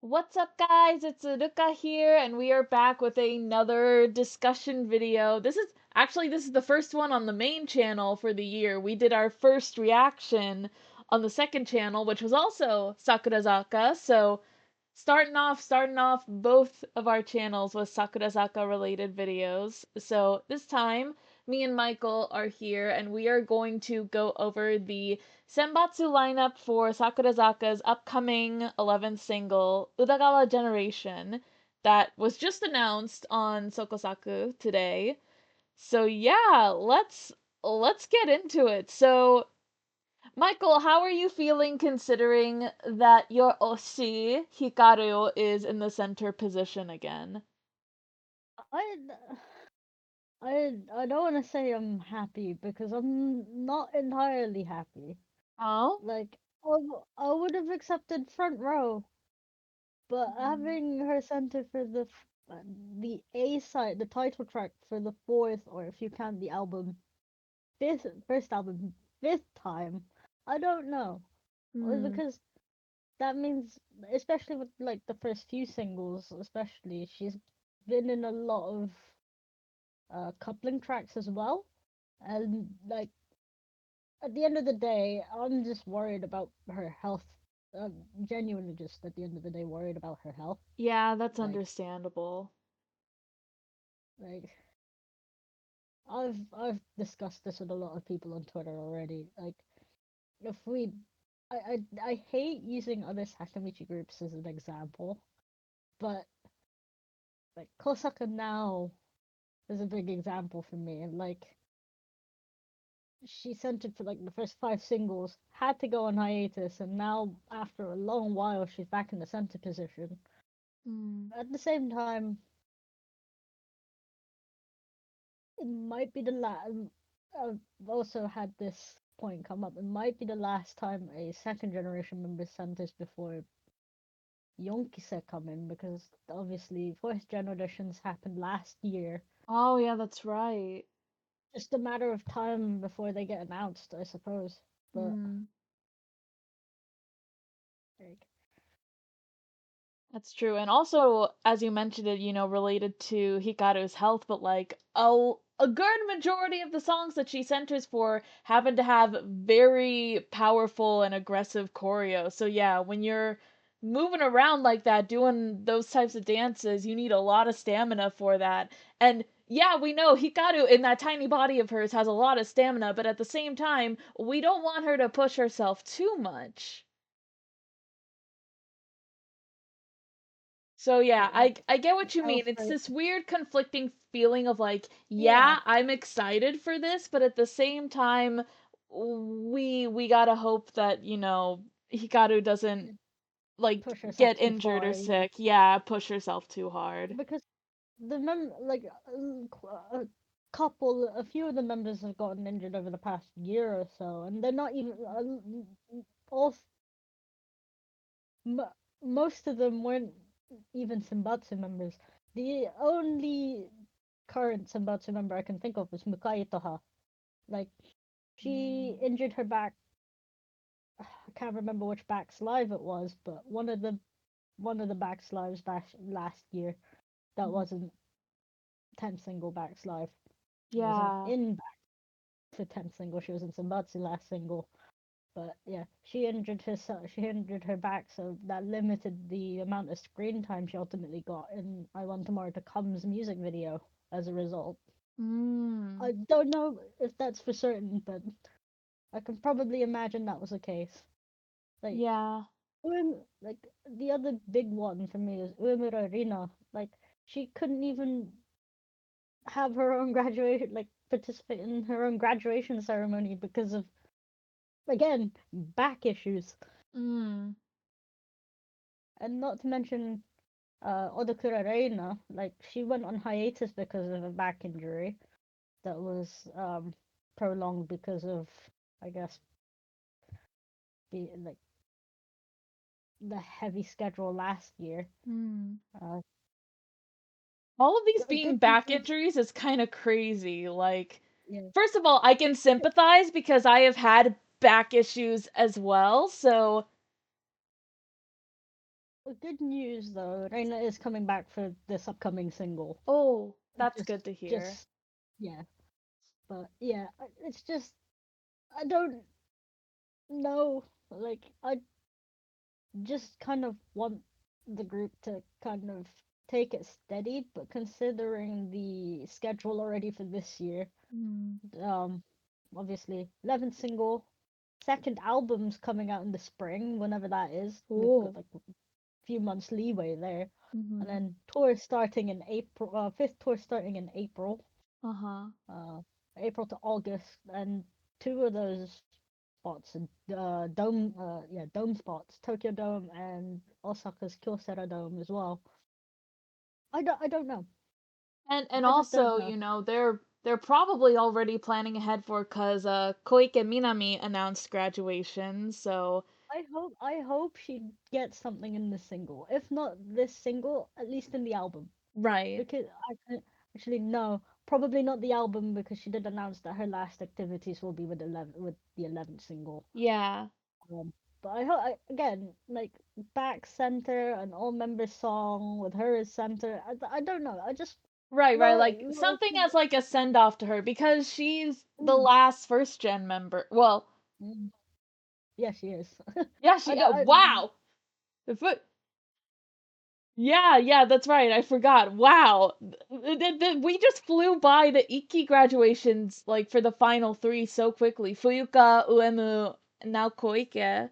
What's up, guys? It's Ruka here, and we are back with another discussion video. This is the first one on the main channel for the year. We did our first reaction on the second channel, which was also Sakurazaka. So, starting off both of our channels with Sakurazaka related videos. So, this time, me and Michael are here, and we are going to go over the senbatsu lineup for Sakurazaka's upcoming 11th single, Udagawa Generation, that was just announced on Sokosaku today. So yeah, let's get into it. So, Michael, how are you feeling considering that your Oshi, Hikaru, is in the center position again? I I don't want to say I'm happy because I'm not entirely happy. Oh? Like I would have accepted front row, but having her center for the A side, the title track for the fourth, or if you count the album, first album, fifth time, I don't know. Hmm. Because that means, especially with like the first few singles, especially she's been in a lot of coupling tracks as well. And like at the end of the day, I'm just worried about her health. Genuinely, just at the end of the day, worried about her health. Yeah, that's Like, understandable. like I've discussed this with a lot of people on Twitter already. Like, if we, I hate using other Sakamichi groups as an example, but like Kosaka now is a big example for me. And like, she sent it for like the first five singles, had to go on hiatus, and now after a long while, she's back in the center position. Hmm. At the same time, it might be the last. I've also had this point come up. It might be the last time a second generation member centers before Yonkise come in because obviously fourth generations happened last year. Oh, yeah, that's right. Just a matter of time before they get announced, I suppose. But Hmm. like, That's true. And also, as you mentioned it, related to Hikaru's health, but like a good majority of the songs that she centers for happen to have very powerful and aggressive choreo. So yeah, when you're moving around like that, doing those types of dances, you need a lot of stamina for that. And yeah, we know Hikaru in that tiny body of hers has a lot of stamina, but at the same time, we don't want her to push herself too much. So yeah, like I get what you mean. health It's rate, this weird conflicting feeling of like, yeah, yeah, I'm excited for this, but at the same time, we gotta hope that, Hikaru doesn't like push herself get too injured or far. Yeah, sick. Yeah, push herself too hard. because like a few of the members have gotten injured over the past year or so, and they're not even all. M- Most of them weren't even Senbatsu members. The only current Senbatsu member I can think of is Mukai Itoha. Like, she Mm. injured her back. I can't remember which back slide it was, but one of the back slides back last year that Mhm. wasn't 10 single back slide. It wasn't Yeah. in back for 10 single. She was in Senbatsu last single. But yeah, she injured her back, so that limited the amount of screen time she ultimately got in I Want Tomorrow to Come's music video as a result. Mm. I don't know if that's for certain, but I can probably imagine that was the case. Like, Yeah. like the other big one for me is Umura Rina. Like, she couldn't even have her own graduation, like participate in her own graduation ceremony because of, again, back issues. Mm. And not to mention Odakura Reina, like she went on hiatus because of a back injury that was prolonged because of, I guess, like the heavy schedule last year. Mm. Uh, All of these good being back news, injuries is kind of crazy. Like, yeah. first of all, I can sympathize because I have had back issues as well. So, good news though. Reina is coming back for this upcoming single. Oh, that's Just, good to hear. just yeah. But yeah, it's just I don't know. Like I just kind of want the group to kind of take it steady, but considering the schedule already for this year, Mm. um, obviously 11th single, second album's coming out in the spring, whenever that is. We've got Oh. like a few months leeway there, and Mm-hmm. then tour starting in April. Fifth tour starting in April. Uh-huh. Uh, April to August, and two of those spots, dome, yeah, dome spots, Tokyo Dome and Osaka's Kyocera Dome as well. I don't know. And I just don't also, know. they're probably already planning ahead for cuz Koike Minami announced graduation, so I hope she gets something in the single. If not this single, at least in the album. right. Because actually no, probably not the album because she did announce that her last activities will be with the 11th single. Yeah. Um, but I hope again like back center an all member song with her as center. I don't know. I just Right, lot like lot something of as like a send off to her because she's the mm, last first gen member. Well, mm, yeah she is. yeah, I, she I wow. If it- yeah, that's right. I forgot. Wow. We just flew by the Ikki graduations like for the final three so quickly. Fuyuka, Uemu, and now Koike.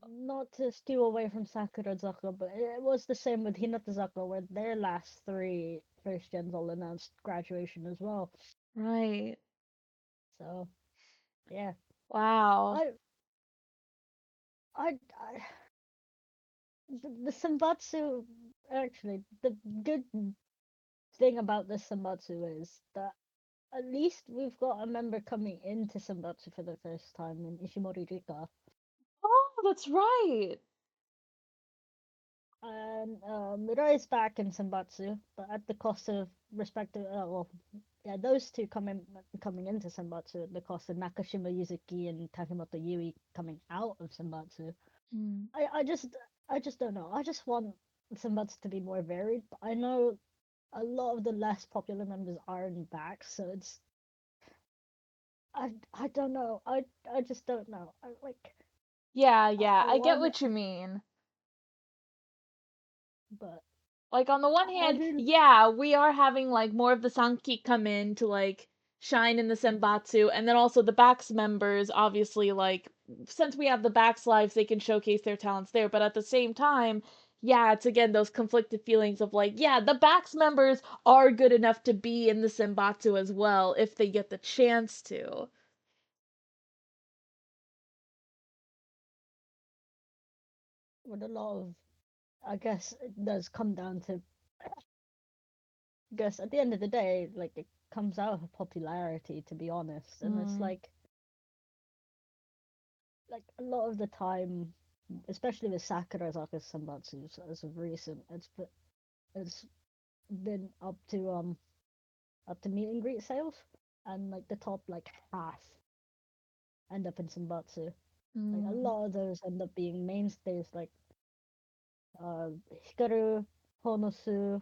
not to steal away from Sakurazaka, but it was the same with Hinatazaka where their last three first gens all announced graduation as well. Right. So yeah, Wow. I I the Senbatsu actually the good thing about this Senbatsu is that at least we've got a member coming into Senbatsu for the first time in Ishimori Rika. Oh, that's right. And Mirai is back in Senbatsu, but at the cost of respective. Well, yeah, those two coming into Senbatsu at the cost of Nakashima Yuzuki and Takimoto Yui coming out of Senbatsu. Hmm. I, I just I just don't know. I just want Senbatsu to be more varied, but I know a lot of the less popular members aren't back, so it's I don't know. I just don't know. I like Yeah, I I get want, what you mean. but Like on the one I hand, do. yeah, we are having like more of the Sanki come in to like shine in the Senbatsu, and then also the Backs members, obviously, like since we have the Backs lives, they can showcase their talents there. But at the same time, yeah, it's again those conflicted feelings of like, yeah, the Backs members are good enough to be in the Senbatsu as well if they get the chance to. With a lot of, I guess it does come down to. I guess at the end of the day, like it comes out of popularity, to be honest, and it's Mm, like a lot of the time, especially with Sakurazaka Senbatsu as of recent, it's been up to meet and greet sales, and like the top like half end up in Senbatsu. Like a mm, lot of those end up being mainstays, like Hikaru, Honosu,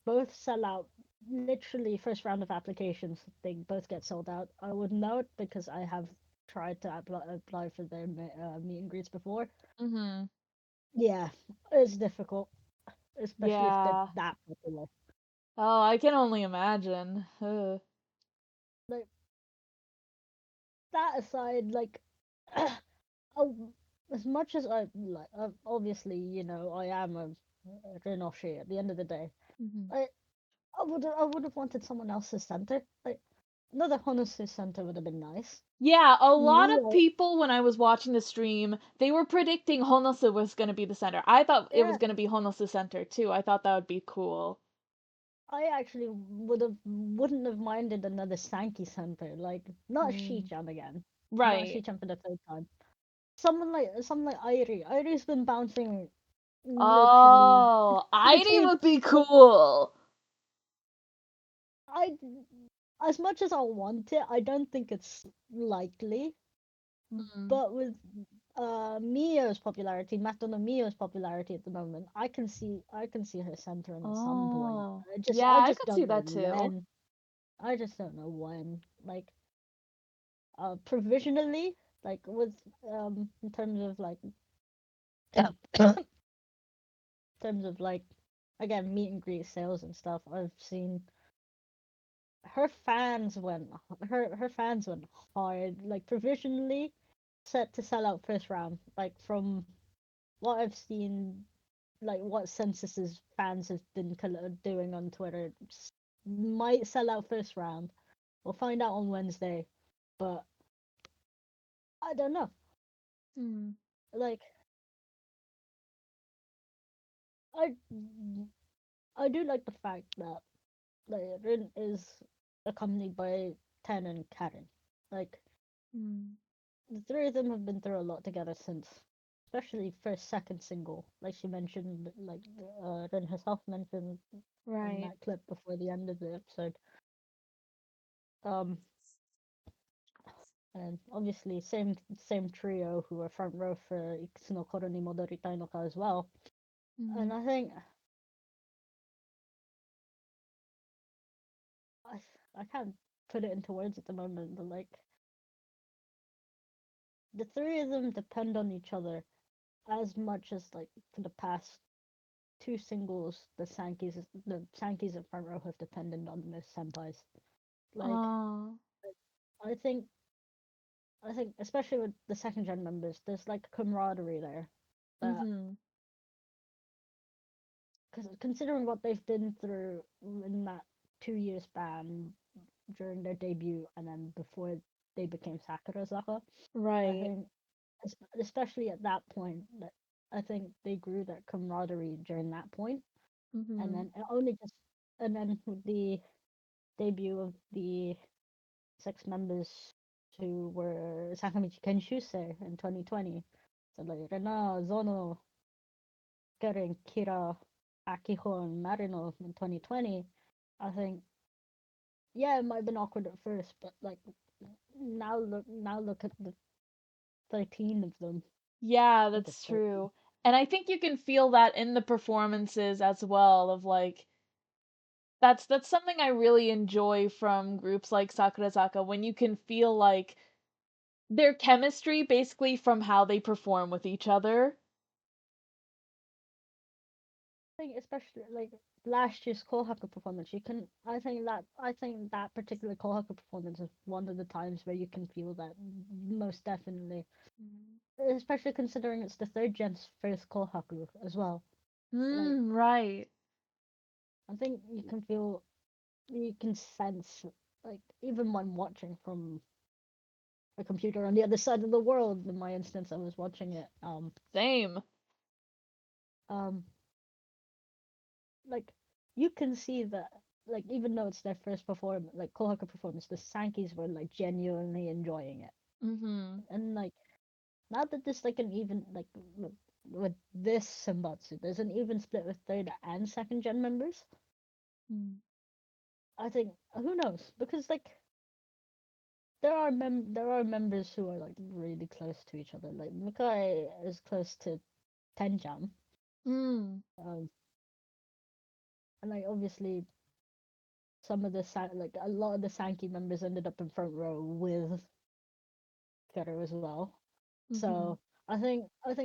both sell out. Literally, first round of applications, they both get sold out. I would note because I have tried to apply for their meet and greets before. mm-hmm. Yeah, it's difficult, especially if they're Yeah. that popular. Oh, I can only imagine. Ugh. Like that aside, like as much as I like, obviously, I am a Renoshi at the end of the day. Mhm. I I would have wanted someone else's center. Like another Honosu center would have been nice. Yeah, a lot of Me, people when I was watching the stream, they were predicting Honosu was going to be the center. I thought it was yeah, going to be Honosu center too. I thought that would be cool. I actually wouldn't have minded another Sankey center. Like not Mm. Shichan again, not Right. Shichan for the third time. Someone like Airi. Airi's been bouncing literally Oh, Airi between. would be cool. I as much as I want it, I don't think it's likely. Mm. But with Mio's popularity, Mato no Mio's popularity at the moment, I can see her centering at some point. Oh. I Yeah, I just could see don't know that too. when. I just don't know when. Like provisionally, like with in terms of like in terms of like again meet and greet sales and stuff, I've seen her fans went her fans went hard. Like provisionally set to sell out first round. Like from what I've seen, like what censuses fans have been doing on Twitter, might sell out first round. We'll find out on Wednesday, but I don't know. Hmm. Like I I do like the fact that like Rin is accompanied by Ten and Karen. Like Hmm. the three of them have been through a lot together since, especially first second single. Like she mentioned, like Rin herself mentioned in Right. that clip before the end of the episode. Um, and obviously same trio who are front row for Ikutsu no Koro ni Modoritai no Ka as well. Hmm. And I think I I can't put it into words at the moment, but like the three of them depend on each other as much as like for the past two singles the Sankeys in front row have depended on the senpais. Like Oh. I think I think especially with the second gen members, there's like camaraderie there that Mm-hmm. because considering what they've been through in that 2 year span during their debut and then before they became Sakurazaka, I Right. think especially at that point that I think they grew that camaraderie during that point, and Mm-hmm. then only just and then with the debut of the six members who were Sakamichi Kenshusei in 2020, so like Rena, Zono, Karen, Kira, Akiho, and Marino in 2020, I think yeah, it might have been awkward at first, but like now look at the 13 of them Yeah, at this that's point. true. And I think you can feel that in the performances as well of like that's something I really enjoy from groups like Sakurazaka when you can feel like their chemistry basically from how they perform with each other. I think especially like last year's Kohaku performance, you can I think that particular Kohaku performance is one of the times where you can feel that most definitely. Mm. Especially considering it's the third gen's first Kohaku as well. Like Right. I think you can sense like even when watching from a computer on the other side of the world. In my instance, I was watching it. Same. Um, like you can see that. Like even though it's their first performance, like Kohaku performance, the Sankis were like genuinely enjoying it, Mhm. and like now that there's like an even like with this Senbatsu, there's an even split with third and second gen members. Mm. I think who knows because like there are members who are like really close to each other. Like Mikai is close to Tenjam, Mm. um, and like obviously some of the like a lot of the Sankey members ended up in front row with Kero as well. So Mhm. I think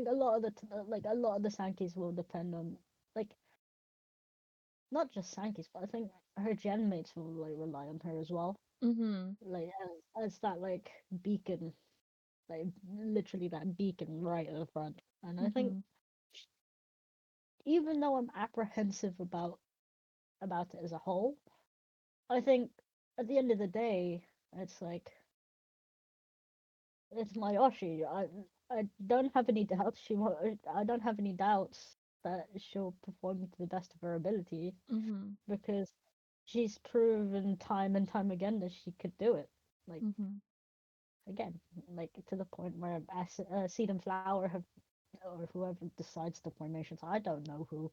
a lot of like a lot of the Sankeys will depend on like not just Sankeys, but I think her gen mates will like rely on her as well. Mhm. Like as that like beacon, like literally that beacon right at the front. And I think Mhm. even though I'm apprehensive about it as a whole, I think at the end of the day, it's like it's Mayoshi. I don't have any doubts. I don't have any doubts that she'll perform to the best of her ability Mhm. because she's proven time and time again that she could do it. Like Mhm. again, like to the point where Seed and Flower have or whoever decides the formations. I don't know who,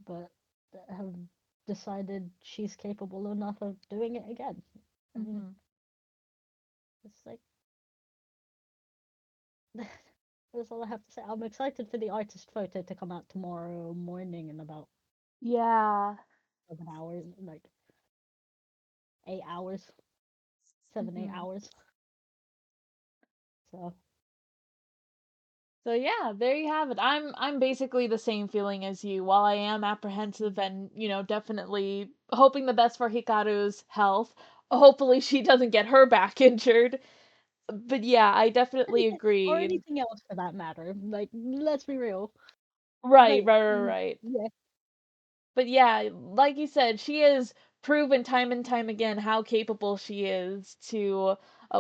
but have decided she's capable enough of doing it again. And Mhm. it's like That's all I have to say. I'm excited for the artist photo to come out tomorrow morning in about Yeah. 7 hours, like 8 hours, 7, 8 Hmm. hours. So So yeah, there you have it. I'm basically the same feeling as you. While I am apprehensive and, definitely hoping the best for Hikaru's health, hopefully she doesn't get her back injured. But yeah, I definitely or agree. anything else for that matter. Like, let's be real. Right, Like, right, right, right. yeah, But yeah, like you said, she has proven time and time again how capable she is to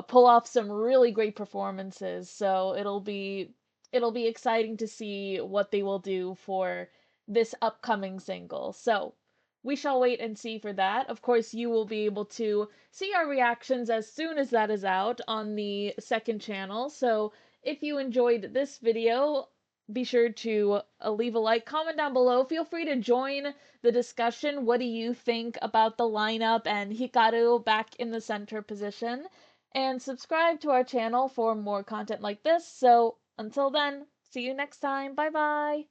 pull off some really great performances. So it'll be exciting to see what they will do for this upcoming single. So we shall wait and see for that. Of course, you will be able to see our reactions as soon as that is out on the second channel. So if you enjoyed this video, be sure to leave a like, comment down below. Feel free to join the discussion. What do you think about the lineup and Hikaru back in the center position? And subscribe to our channel for more content like this. So until then, see you next time. Bye bye.